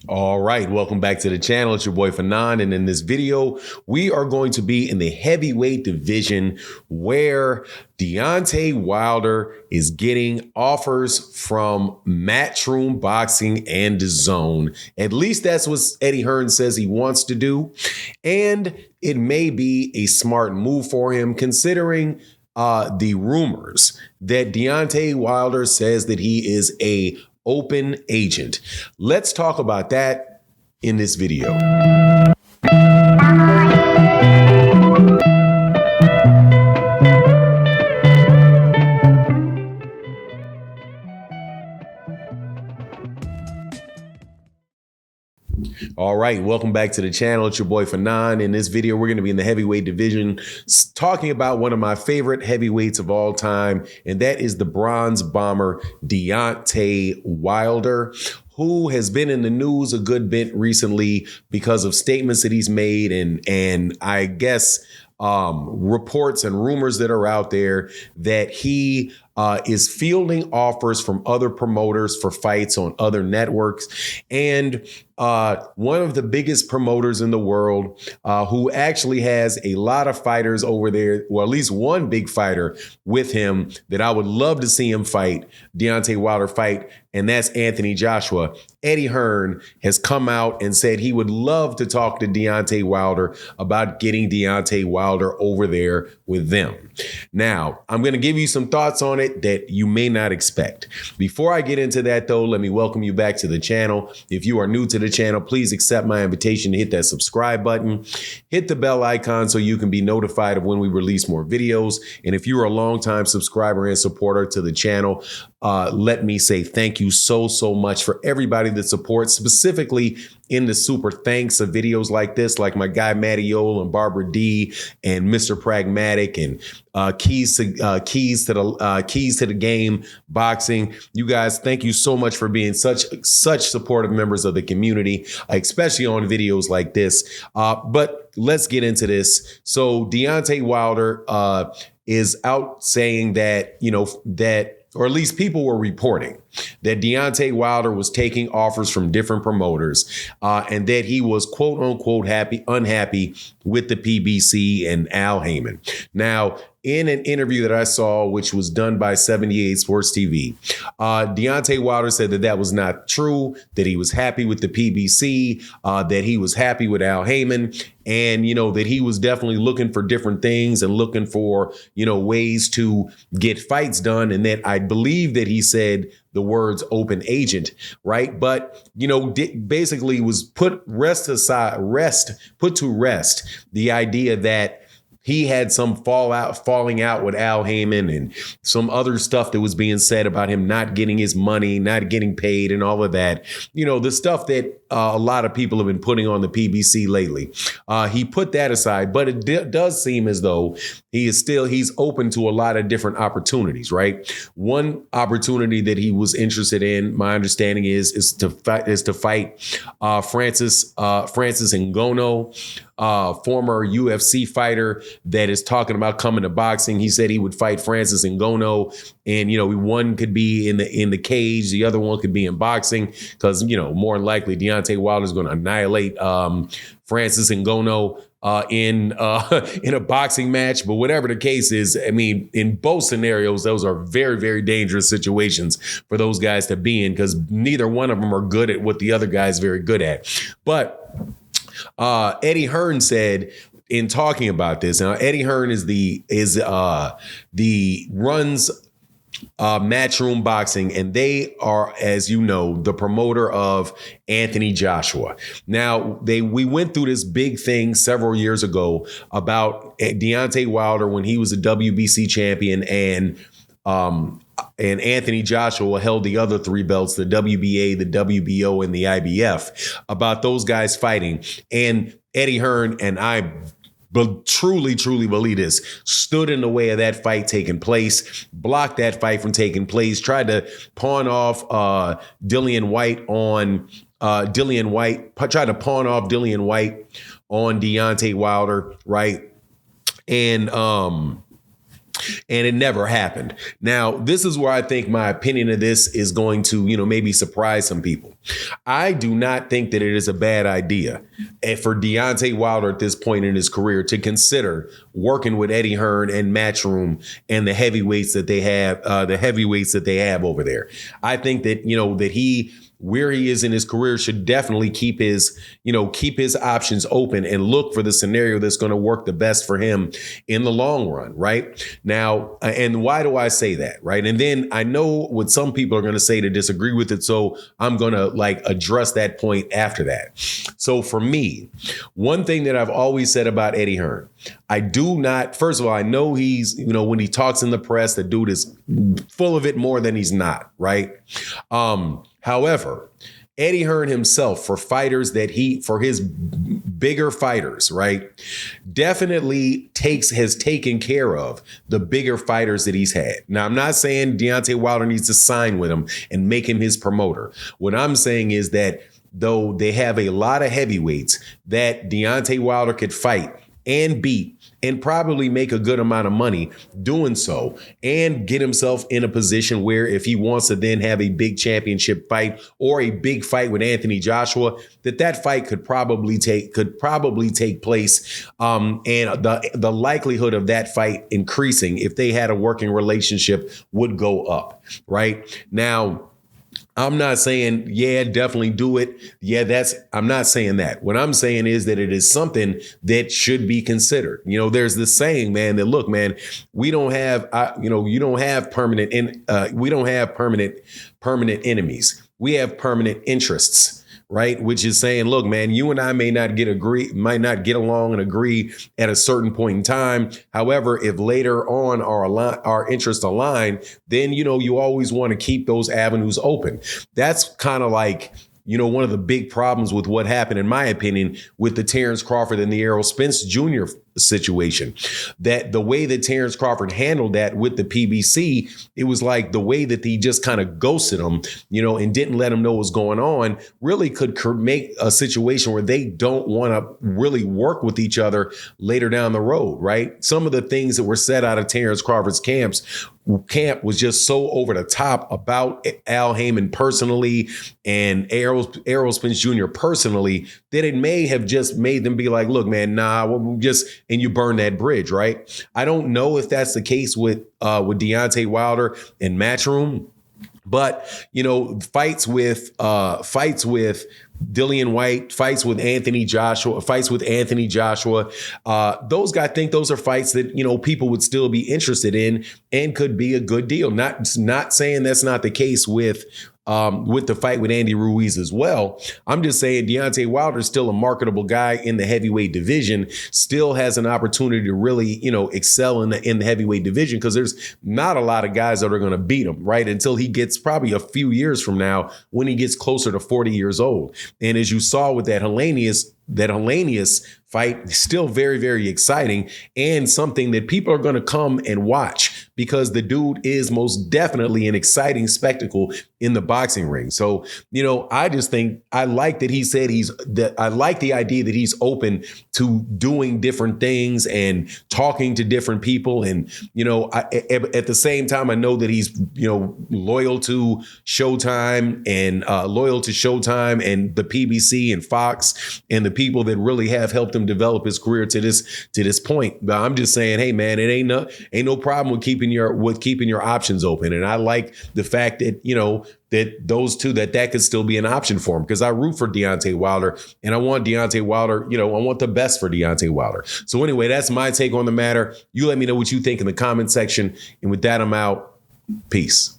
All right, welcome back to the channel. It's your boy Fanon, and in this video, we are going to be in the heavyweight division where Deontay Wilder is getting offers from Matchroom Boxing and DAZN. At least that's what Eddie Hearn says he wants to do, and it may be a smart move for him considering the rumors that Deontay Wilder says that he is a open agent. Let's talk about that in this video. All right, welcome back to the channel. It's your boy Fanon. In this video, we're going to be in the heavyweight division talking about one of my favorite heavyweights of all time, and that is the Bronze Bomber Deontay Wilder, who has been in the news a good bit recently because of statements that he's made and I guess reports and rumors that are out there that he is fielding offers from other promoters for fights on other networks. And one of the biggest promoters in the world who actually has a lot of fighters over there, or at least one big fighter with him that I would love to see him fight, Deontay Wilder fight, and that's Anthony Joshua. Eddie Hearn has come out and said he would love to talk to Deontay Wilder about getting Deontay Wilder over there with them. Now, I'm going to give you some thoughts on it that you may not expect. Before I get into that, though, let me welcome you back to the channel. If you are new to the channel, please accept my invitation to hit that subscribe button. Hit the bell icon so you can be notified of when we release more videos. And if you're a longtime subscriber and supporter to the channel, let me say thank you so much for everybody that supports, specifically in the super thanks of videos like this, like my guy Matty Yole and Barbara D and Mr. Pragmatic and keys to the game boxing. You guys, thank you so much for being such supportive members of the community, especially on videos like this. But let's get into this. So Deontay Wilder is out saying that, or at least people were reporting that Deontay Wilder was taking offers from different promoters and that he was quote unquote unhappy with the PBC and Al Haymon. Now, in an interview that I saw, which was done by 78 Sports TV, Deontay Wilder said that that was not true, that he was happy with the PBC, that he was happy with Al Haymon, and, that he was definitely looking for different things and looking for, ways to get fights done. And that I believe that he said the words open agent, right? But, basically was put to rest the idea that he had some falling out with Al Haymon and some other stuff that was being said about him not getting his money, not getting paid and all of that. The stuff that a lot of people have been putting on the PBC lately. He put that aside, but it does seem as though he's open to a lot of different opportunities, right? One opportunity that he was interested in, my understanding is to fight Francis Ngannou, former UFC fighter that is talking about coming to boxing. He said he would fight Francis Ngannou, and one could be in the cage, the other one could be in boxing, because more than likely Deontay Wilder is going to annihilate Francis Ngannou in a boxing match. But whatever the case is, in both scenarios, those are very, very dangerous situations for those guys to be in, because neither one of them are good at what the other guy is very good at. But Eddie Hearn said in talking about this, now Eddie Hearn runs Matchroom Boxing, and they are, as you know, the promoter of Anthony Joshua. Now, we went through this big thing several years ago about Deontay Wilder when he was a WBC champion, and Anthony Joshua held the other three belts, the WBA, the WBO, and the IBF, about those guys fighting. And Eddie Hearn, and I truly believe this, stood in the way of that fight taking place, blocked that fight from taking place, tried to pawn off Dillian White on Deontay Wilder, right? And And it never happened. Now, this is where I think my opinion of this is going to, maybe surprise some people. I do not think that it is a bad idea for Deontay Wilder at this point in his career to consider working with Eddie Hearn and Matchroom and the heavyweights that they have over there. I think that, that where he is in his career should definitely keep his options open and look for the scenario that's going to work the best for him in the long run. Right now. And why do I say that? Right. And then I know what some people are going to say to disagree with it. So I'm going to address that point after that. So for me, one thing that I've always said about Eddie Hearn, first of all, I know he's, when he talks in the press, the dude is full of it more than he's not. Right. However, Eddie Hearn himself, for his bigger fighters, right, definitely has taken care of the bigger fighters that he's had. Now, I'm not saying Deontay Wilder needs to sign with him and make him his promoter. What I'm saying is that though they have a lot of heavyweights that Deontay Wilder could fight and beat and probably make a good amount of money doing so and get himself in a position where if he wants to then have a big championship fight or a big fight with Anthony Joshua, that fight could probably take place. And the likelihood of that fight increasing if they had a working relationship would go up. Right now, I'm not saying, yeah, definitely do it. Yeah, I'm not saying that. What I'm saying is that it is something that should be considered. There's this saying, man, that look, man, we don't have, you don't have permanent enemies. We have permanent interests. Right. Which is saying, look, man, you and I might not get along and agree at a certain point in time. However, if later on our interests align, then, you always want to keep those avenues open. That's kind of like, one of the big problems with what happened, in my opinion, with the Terrence Crawford and the Errol Spence Jr. situation, that the way that Terrence Crawford handled that with the PBC, it was like the way that he just kind of ghosted him, and didn't let him know what was going on, really could make a situation where they don't want to really work with each other later down the road. Right. Some of the things that were said out of Terrence Crawford's camp was just so over the top about Al Heyman personally and Errol Spence Jr. personally that it may have just made them be like, look, man, nah, and you burn that bridge, right? I don't know if that's the case with Deontay Wilder and Matchroom, but fights with Dillian White, fights with Anthony Joshua. Those guys, I think those are fights that, people would still be interested in and could be a good deal. Not saying that's not the case with the fight with Andy Ruiz as well. I'm just saying Deontay Wilder is still a marketable guy in the heavyweight division, still has an opportunity to really, excel in the heavyweight division because there's not a lot of guys that are going to beat him, right? Until he gets probably a few years from now when he gets closer to 40 years old. And as you saw with that Hellenius fight, still very, very exciting and something that people are going to come and watch because the dude is most definitely an exciting spectacle in the boxing ring. So, I just think I like that he said I like the idea that he's open to doing different things and talking to different people. And, at the same time, I know that he's, loyal to Showtime and the PBC and Fox and the people that really have helped him develop his career to this point. But I'm just saying, hey man, it ain't no problem with keeping your options open. And I like the fact that, that those two, that could still be an option for him because I root for Deontay Wilder and I want Deontay Wilder, I want the best for Deontay Wilder. So anyway, that's my take on the matter. You let me know what you think in the comment section. And with that, I'm out. Peace.